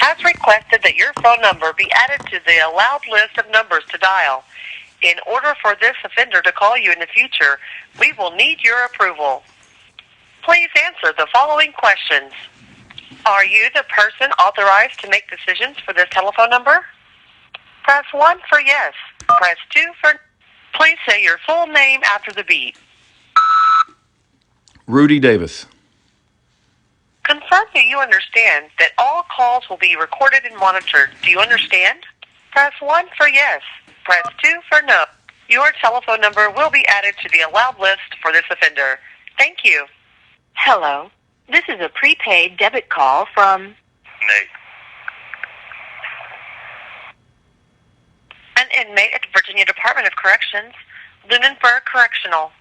has requested that your phone number be added to the allowed list of numbers to dial. In order for this offender to call you in the future, we will need your approval. Please answer the following questions. Are you the person authorized to make decisions for this telephone number? Press 1 for yes. Press 2 for... Please say your full name after the beep. Rudy Davis. Confirm that you understand that all calls will be recorded and monitored. Do you understand? Press 1 for yes. Press 2 for no. Your telephone number will be added to the allowed list for this offender. Thank you. Hello. This is a prepaid debit call from... Nate. An inmate at the Virginia Department of Corrections, Lunenburg Correctional.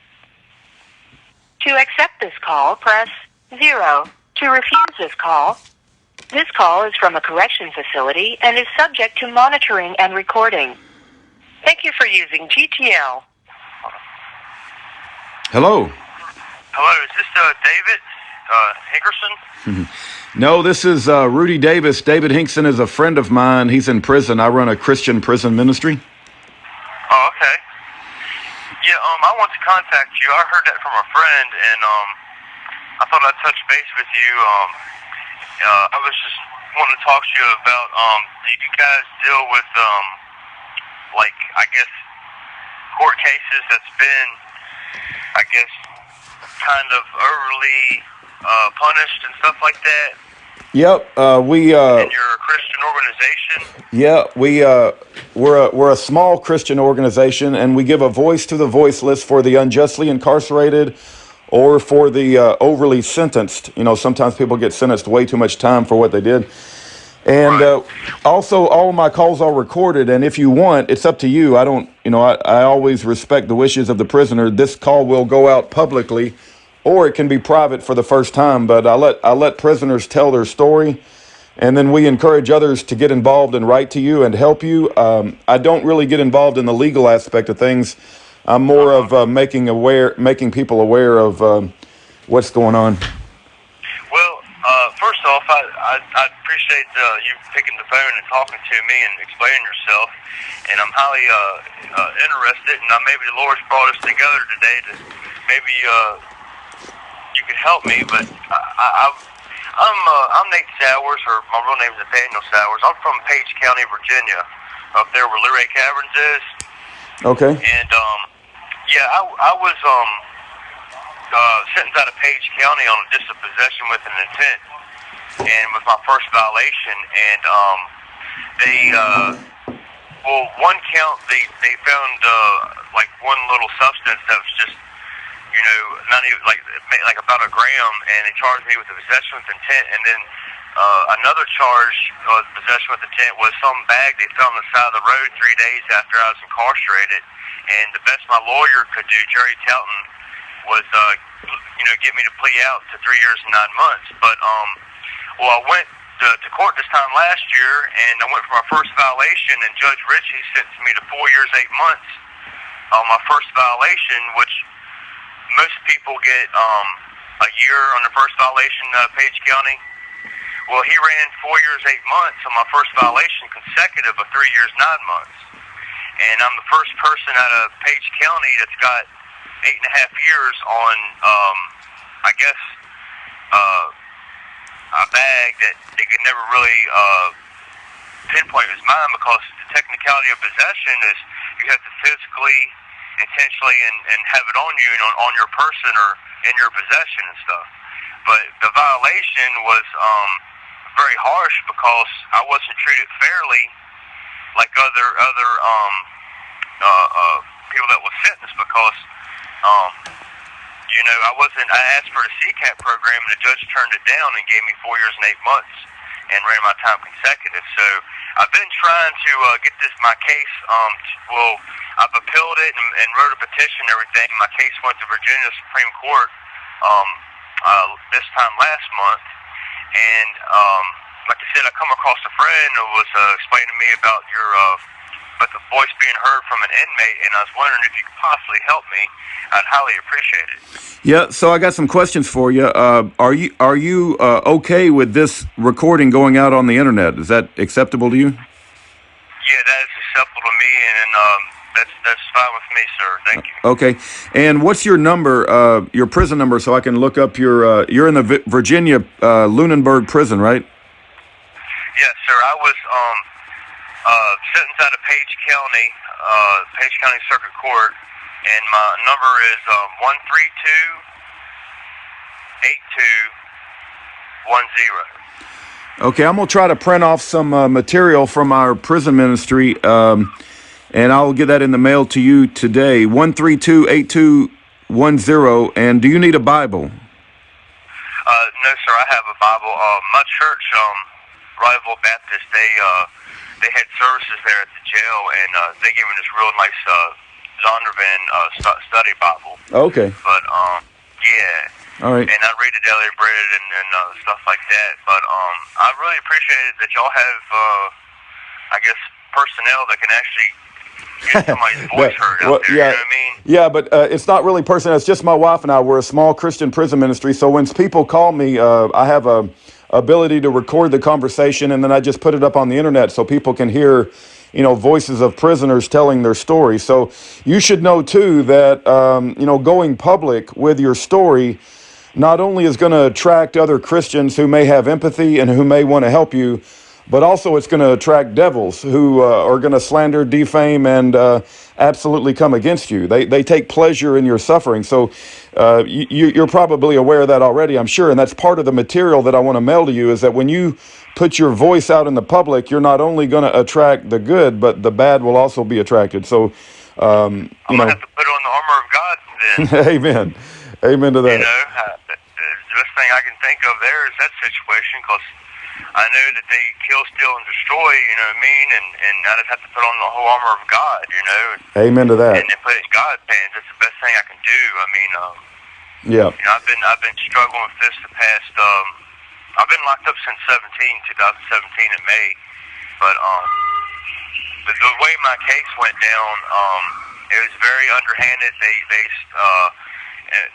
To accept this call, press 0. To refuse this call is from a correction facility and is subject to monitoring and recording. Thank you for using GTL. Hello. Hello, is this David Hickerson? No, this is Rudy Davis. David Hinkson is a friend of mine. He's in prison. I run a Christian prison ministry. Oh, okay. Yeah, I want to contact you. I heard that from a friend, and I thought I'd touch base with you. I was just wanting to talk to you about, do you guys deal with, like, I guess, court cases that's been, I guess, kind of overly punished and stuff like that? Yep, And you're a Christian organization? Yeah, we're a small Christian organization, and we give a voice to the voiceless for the unjustly incarcerated or for the overly sentenced. You know, sometimes people get sentenced way too much time for what they did. And also, all my calls are recorded, and if you want, it's up to you. I don't, I always respect the wishes of the prisoner. This call will go out publicly, or it can be private for the first time, but I let prisoners tell their story, and then we encourage others to get involved and write to you and help you. I don't really get involved in the legal aspect of things. I'm more of making people aware of what's going on. Well, first off, I appreciate you picking the phone and talking to me and explaining yourself, and I'm highly interested, and maybe the Lord's brought us together today to maybe you could help me, but I'm Nate Sowers, or my real name is Nathaniel Sowers. I'm from Page County, Virginia, up there where Luray Caverns is. Okay. And I was sentenced out of Page County on just a possession with an intent, and with my first violation. And one count they found like one little substance that was just, not even like about a gram, and they charged me with a possession with intent. And then another charge of possession with intent was some bag they found on the side of the road 3 days after I was incarcerated. And the best my lawyer could do, Jerry Telton, was get me to plea out to 3 years and 9 months. But I went to court this time last year, and I went for my first violation, and Judge Ritchie sentenced me to 4 years 8 months on my first violation, which most people get a year on the first violation, Page County. Well, he ran 4 years 8 months on my first violation, consecutive of 3 years 9 months. And I'm the first person out of Page County that's got 8.5 years on, a bag that they could never really pinpoint as mine, because the technicality of possession is you have to physically, intentionally, and have it on you and on your person or in your possession and stuff. But the violation was very harsh because I wasn't treated fairly like other people that was sentenced, because I asked for the CCAP program, and the judge turned it down and gave me 4 years and 8 months and ran my time consecutive. So I've been trying to get my case. I've appealed it and wrote a petition and everything. My case went to Virginia Supreme Court this time last month. And like I said, I come across a friend who was explaining to me about but the voice being heard from an inmate, and I was wondering if you could possibly help me. I'd highly appreciate it. Yeah, so I got some questions for you. Are you okay with this recording going out on the internet? Is that acceptable to you? Yeah, that is acceptable to me, and that's fine with me, sir. Thank you. Okay. And what's your number, your prison number, so I can look up your? You're in the Virginia Lunenburg prison, right? Yes, sir. I was sentenced out of Page County Circuit Court, and my number is 132-8210. Okay, I'm gonna try to print off some material from our prison ministry, and I'll get that in the mail to you today. 132-8210. And do you need a Bible? No, sir. I have a Bible. My church, Rival Baptist, they had services there at the jail, and they gave me this real nice Zondervan study Bible. Okay. But yeah. All right. And I read the Daily Bread and stuff like that. But I really appreciate it that y'all have, I guess, personnel that can actually get somebody's voice heard out there. Yeah, you know what I mean? Yeah, but it's not really personnel. It's just my wife and I. We're a small Christian prison ministry. So when people call me, I have a ability to record the conversation, and then I just put it up on the internet so people can hear, voices of prisoners telling their story. So you should know too that going public with your story not only is going to attract other Christians who may have empathy and who may want to help you, but also it's going to attract devils who are going to slander, defame, and absolutely come against you. They take pleasure in your suffering. So you're probably aware of that already, I'm sure. And that's part of the material that I want to mail to you, is that when you put your voice out in the public, you're not only going to attract the good, but the bad will also be attracted. So, I'm going to have to put on the armor of God then. Amen. Amen to that. The best thing I can think of there is that situation, because I know that they kill, steal, and destroy, you know what I mean? And I just have to put on the whole armor of God, Amen to that. And then put it in God's hands. That's the best thing I can do. I mean, yeah. I've been struggling with this the past, I've been locked up since 2017 in May. But the way my case went down, it was very underhanded.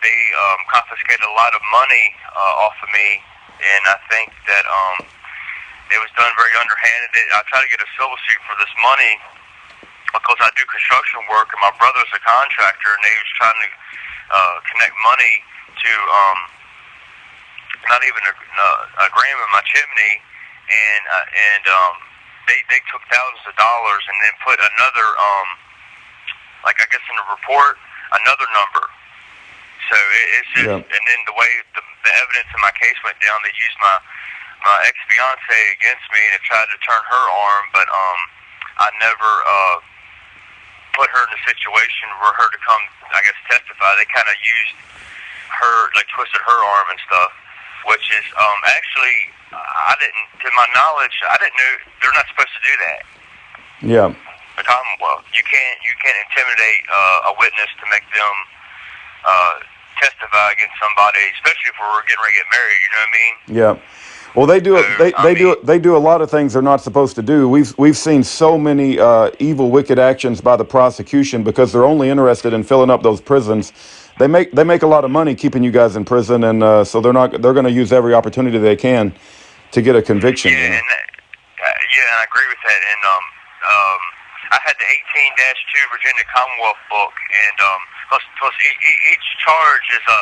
They confiscated a lot of money off of me, and I think that it was done very underhanded. I tried to get a civil suit for this money because I do construction work, and my brother's a contractor, and they was trying to connect money to not even a gram in my chimney, and they took thousands of dollars and then put another, I guess in the report, another number. So it's just, and then the way the evidence in my case went down, they used my ex-fiance against me to try to turn her arm, but I never put her in a situation for her to come, I guess, testify. They kind of used her, twisted her arm and stuff, which is actually, I didn't, to my knowledge, I didn't know they're not supposed to do that. Yeah. The Commonwealth, you can't intimidate a witness to make them testify against somebody, especially if we're getting ready to get married. You know what I mean? Yeah. Well, they do a lot of things they're not supposed to do. We've seen so many evil, wicked actions by the prosecution because they're only interested in filling up those prisons. They make a lot of money keeping you guys in prison, and so they're going to use every opportunity they can to get a conviction. Yeah, and I agree with that. And I had the 18-2 Virginia Commonwealth book, and plus each charge is 18-2-248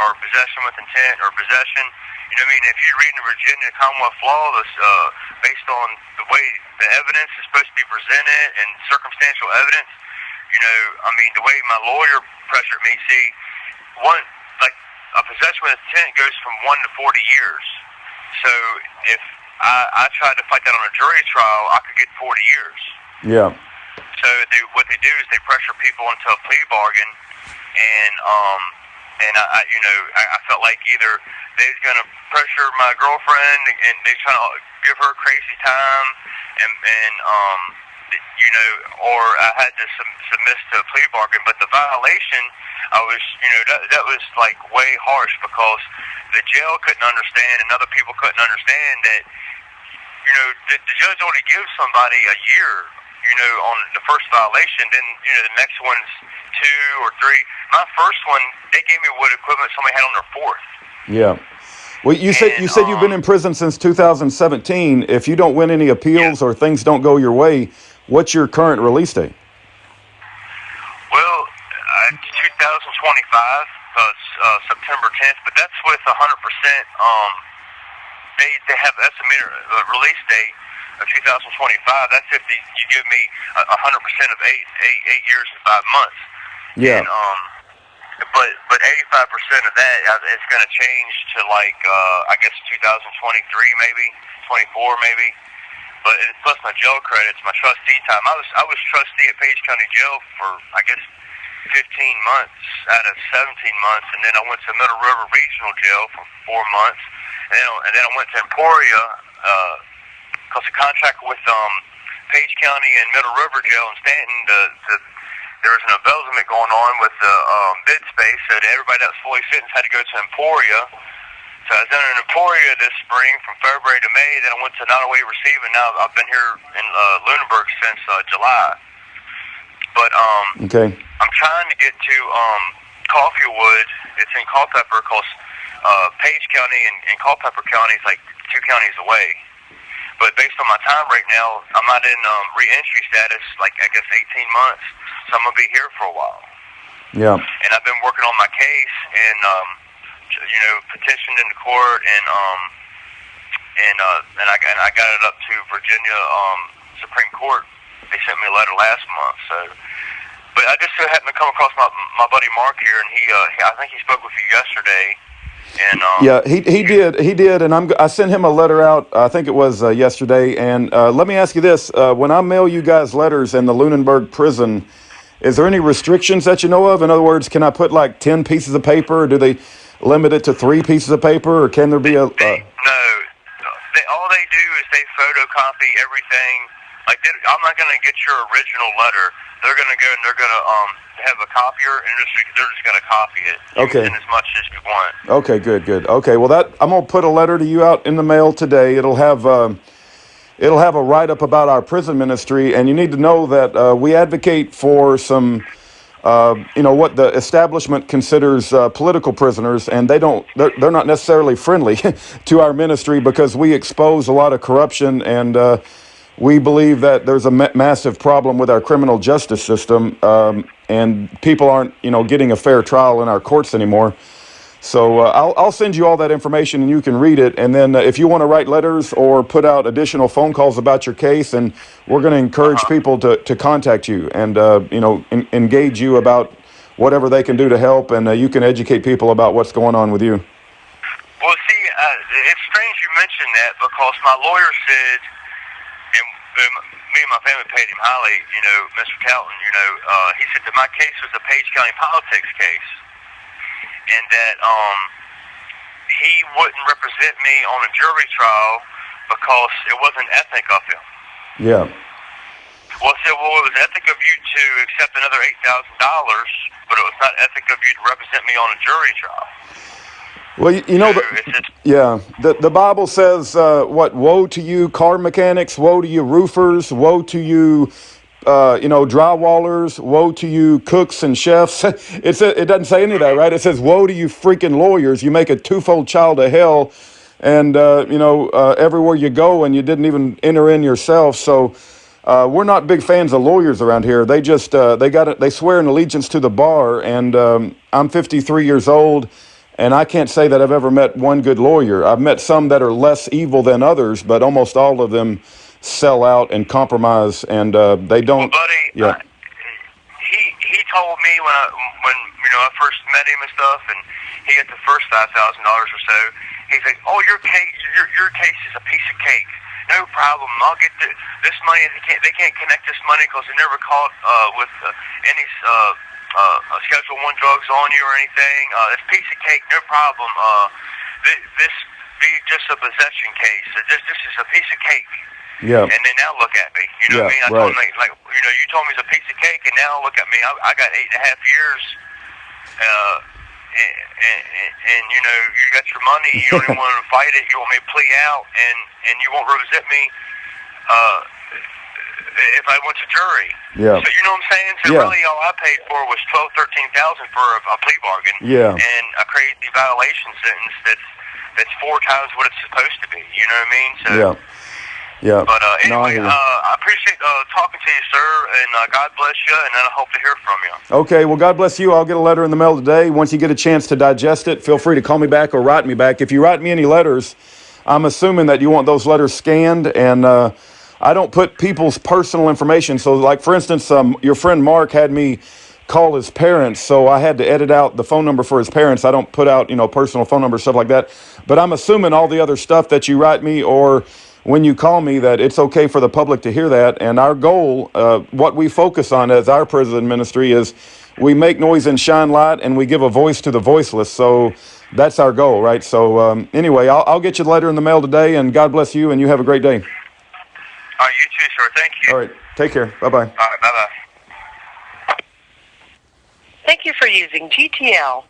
or possession with intent or possession. You know what I mean? If you read the Virginia Commonwealth law, based on the way the evidence is supposed to be presented and circumstantial evidence, the way my lawyer pressured me, a possession with intent goes from 1 to 40 years. So if I tried to fight that on a jury trial, I could get 40 years. Yeah. So what they do is they pressure people into a plea bargain, and I felt like either they was gonna pressure my girlfriend and they trying to give her a crazy time, or I had to submit to a plea bargain. But the violation, I was, that was like way harsh because the jail couldn't understand, and other people couldn't understand that, you know, the judge only gives somebody a year, you know, on the first violation. Then, you know, the next one's 2 or 3. My first one, they gave me what equipment somebody had on their fourth. Yeah. Well, you said you've been in prison since 2017. If you don't win any appeals or things don't go your way, what's your current release date? Well, 2025, September 10th, but that's with 100%. They have estimated release date of 2025. That's if you give me 100% of eight years and 5 months. Yeah. And, but 85% of that is going to change to like I guess 2023 maybe 24 maybe. But it's plus my jail credits, my trustee time. I was trustee at Page County Jail for I guess 15 months out of 17 months, and then I went to Middle River Regional Jail for 4 months, and then I went to Emporia because the contract with Page County and Middle River Jail in Stanton, there was an embezzlement going on with the bid space, so everybody that was fully sentenced had to go to Emporia. So I was down in Emporia this spring from February to May. Then I went to Nottoway Receiving. Now I've been here in Lunenburg since July. But okay. I'm trying to get to Coffeewood. It's in Culpeper, because Page County and Culpeper County is like 2 counties away. But based on my time right now, I'm not in re-entry status, like I guess 18 months. So I'm going to be here for a while. Yeah. And I've been working on my case and, you know, petitioned in the court and I got it up to Virginia Supreme Court. They sent me a letter last month. So, but I just so happened to come across my buddy Mark here, and I think he spoke with you yesterday. And yeah, he did, and I sent him a letter out. I think it was yesterday. And let me ask you this: when I mail you guys letters in the Lunenburg prison, is there any restrictions that you know of? In other words, can I put like 10 pieces of paper, or do they limit it to 3 pieces of paper, or can there be a? No, all they do is they photocopy everything. Like I'm not going to get your original letter. They're going to go and they're going to have a copier, and they're just going to copy it. Okay. In as much as you want. Okay, good. Okay, well I'm going to put a letter to you out in the mail today. It'll have a write-up about our prison ministry, and you need to know that we advocate for some, you know, what the establishment considers political prisoners, and they're not necessarily friendly to our ministry because we expose a lot of corruption, and we believe that there's a massive problem with our criminal justice system, and people aren't, you know, getting a fair trial in our courts anymore. So I'll send you all that information, and you can read it. And then if you want to write letters or put out additional phone calls about your case, and we're going to encourage people to contact you and you know, engage you about whatever they can do to help, and you can educate people about what's going on with you. Well, see, it's strange you mentioned that, because my lawyer said, and me and my family paid him highly, you know, Mr. Calton, you know, he said that my case was a Page County politics case, and that he wouldn't represent me on a jury trial because it wasn't ethic of him. Yeah. Well, I said, well, it was ethic of you to accept another $8,000, but it was not ethic of you to represent me on a jury trial. Well, you know, the Bible says, what, woe to you car mechanics, woe to you roofers, woe to you, you know, drywallers, woe to you cooks and chefs. It doesn't say any of that, right? It says, woe to you freaking lawyers. You make a twofold child of hell, and, you know, everywhere you go, and you didn't even enter in yourself. So we're not big fans of lawyers around here. They just, they swear an allegiance to the bar, and I'm 53 years old. And I can't say that I've ever met one good lawyer. I've met some that are less evil than others, but almost all of them sell out and compromise, and they don't. Well, buddy, yeah. He told me when you know I first met him and stuff, and he got the first $5,000 or so. He's like, "Oh, your case is a piece of cake. No problem. I'll get this money. They can't connect this money because they never caught with any." Schedule 1 drugs on you or anything. It's a piece of cake, no problem. This be just a possession case. This is a piece of cake. Yeah. And then now look at me. You know what I mean? I told him, like, you know, you told me it's a piece of cake, and now look at me. I got 8.5 years and you know, you got your money, you don't even want to fight it, you want me to plea out, and you won't represent me if I went to jury. Yeah. So you know what I'm saying? So Yeah. really all I paid for was $13,000 for a plea bargain. Yeah. And a crazy violation sentence that's 4 times what it's supposed to be. You know what I mean? So, Yeah. Yeah. But No, I anyway, hear you. I appreciate talking to you, sir, and God bless you, and I hope to hear from you. Okay, well, God bless you. I'll get a letter in the mail today. Once you get a chance to digest it, feel free to call me back or write me back. If you write me any letters, I'm assuming that you want those letters scanned, and I don't put people's personal information. So, like, for instance, your friend Mark had me call his parents, so I had to edit out the phone number for his parents. I don't put out, personal phone numbers, stuff like that. But I'm assuming all the other stuff that you write me or when you call me, that it's okay for the public to hear that. And our goal, what we focus on as our prison ministry, is we make noise and shine light, and we give a voice to the voiceless. So that's our goal, right? So anyway, I'll get you the letter in the mail today, and God bless you, and you have a great day. All right, you too, sir. Thank you. All right, take care. Bye-bye. All right, bye-bye. Thank you for using GTL.